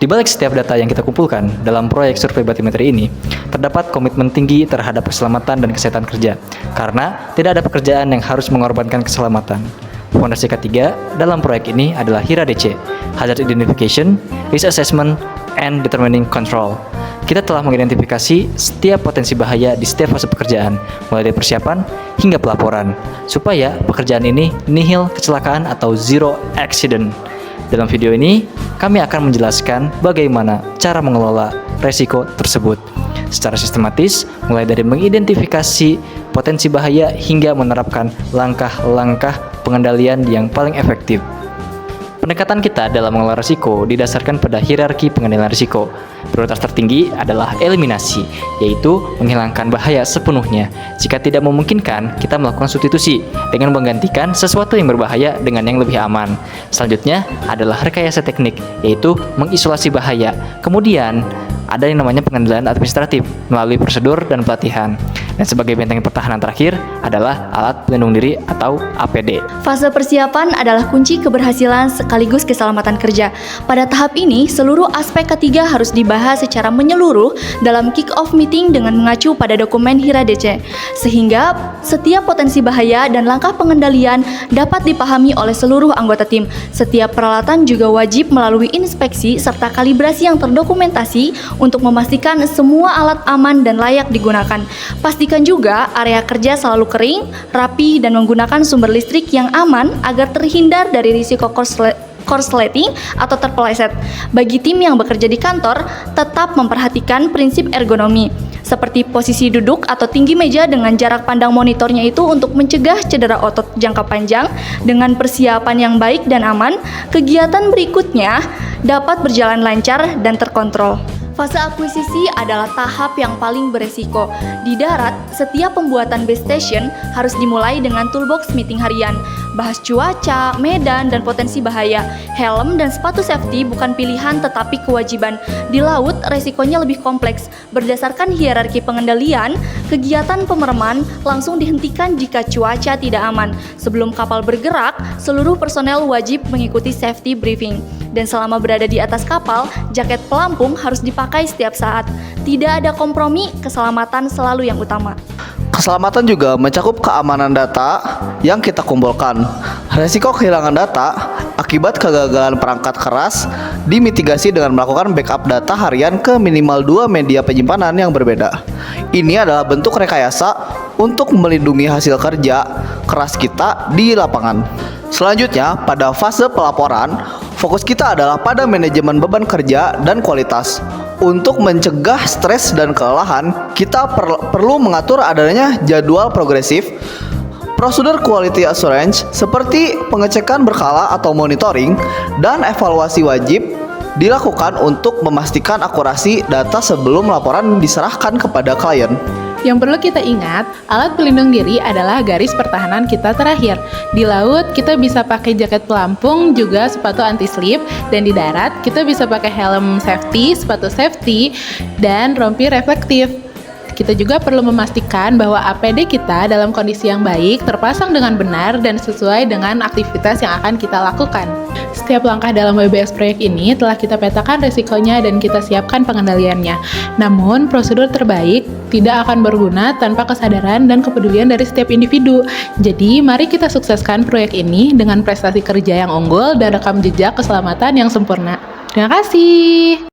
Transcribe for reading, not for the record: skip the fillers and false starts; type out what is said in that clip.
Di balik setiap data yang kita kumpulkan dalam proyek survei batimetri ini, terdapat komitmen tinggi terhadap keselamatan dan kesehatan kerja, karena tidak ada pekerjaan yang harus mengorbankan keselamatan. Fondasi ketiga dalam proyek ini adalah HIRA DC, Hazard Identification, Risk Assessment, and Determining Control. Kita telah mengidentifikasi setiap potensi bahaya di setiap fase pekerjaan, mulai dari persiapan hingga pelaporan, supaya pekerjaan ini nihil kecelakaan atau zero accident. Dalam video ini, kami akan menjelaskan bagaimana cara mengelola resiko tersebut secara sistematis, mulai dari mengidentifikasi potensi bahaya hingga menerapkan langkah-langkah pengendalian yang paling efektif. Pendekatan kita dalam mengelola risiko didasarkan pada hierarki pengendalian risiko. Prioritas tertinggi adalah eliminasi, yaitu menghilangkan bahaya sepenuhnya. Jika tidak memungkinkan, kita melakukan substitusi dengan menggantikan sesuatu yang berbahaya dengan yang lebih aman. Selanjutnya adalah rekayasa teknik, yaitu mengisolasi bahaya. Kemudian ada yang namanya pengendalian administratif melalui prosedur dan pelatihan. Dan sebagai benteng pertahanan terakhir adalah alat pelindung diri atau APD. Fase persiapan adalah kunci keberhasilan sekaligus keselamatan kerja. Pada tahap ini, seluruh aspek ketiga harus dibahas secara menyeluruh dalam kick-off meeting dengan mengacu pada dokumen HIRA DC, sehingga setiap potensi bahaya dan langkah pengendalian dapat dipahami oleh seluruh anggota tim. Setiap peralatan juga wajib melalui inspeksi serta kalibrasi yang terdokumentasi untuk memastikan semua alat aman dan layak digunakan. Pastikan juga area kerja selalu kering, rapi, dan menggunakan sumber listrik yang aman agar terhindar dari risiko korsleting atau terpeleset. Bagi tim yang bekerja di kantor, tetap memperhatikan prinsip ergonomi, seperti posisi duduk atau tinggi meja dengan jarak pandang monitornya itu untuk mencegah cedera otot jangka panjang. Dengan persiapan yang baik dan aman, kegiatan berikutnya dapat berjalan lancar dan terkontrol. Fase akuisisi adalah tahap yang paling beresiko. Di darat, setiap pembuatan base station harus dimulai dengan toolbox meeting harian. Bahas cuaca, medan, dan potensi bahaya. Helm dan sepatu safety bukan pilihan tetapi kewajiban. Di laut, resikonya lebih kompleks. Berdasarkan hierarki pengendalian, kegiatan pemereman langsung dihentikan jika cuaca tidak aman. Sebelum kapal bergerak, seluruh personel wajib mengikuti safety briefing. Dan selama berada di atas kapal, jaket pelampung harus dipakai setiap saat. Tidak ada kompromi, keselamatan selalu yang utama. Keselamatan juga mencakup keamanan data yang kita kumpulkan. Resiko kehilangan data akibat kegagalan perangkat keras dimitigasi dengan melakukan backup data harian ke minimal 2 media penyimpanan yang berbeda. Ini adalah bentuk rekayasa untuk melindungi hasil kerja keras kita di lapangan. Selanjutnya, pada fase pelaporan, fokus kita adalah pada manajemen beban kerja dan kualitas. Untuk mencegah stres dan kelelahan, kita perlu mengatur adanya jadwal progresif, prosedur quality assurance seperti pengecekan berkala atau monitoring, dan evaluasi wajib dilakukan untuk memastikan akurasi data sebelum laporan diserahkan kepada klien. Yang perlu kita ingat, alat pelindung diri adalah garis pertahanan kita terakhir. Di laut, kita bisa pakai jaket pelampung, juga sepatu anti-slip, dan di darat, kita bisa pakai helm safety, sepatu safety, dan rompi reflektif. Kita juga perlu memastikan bahwa APD kita dalam kondisi yang baik, terpasang dengan benar, dan sesuai dengan aktivitas yang akan kita lakukan. Setiap langkah dalam WBS proyek ini telah kita petakan resikonya dan kita siapkan pengendaliannya. Namun, prosedur terbaik tidak akan berguna tanpa kesadaran dan kepedulian dari setiap individu. Jadi, mari kita sukseskan proyek ini dengan prestasi kerja yang unggul dan rekam jejak keselamatan yang sempurna. Terima kasih.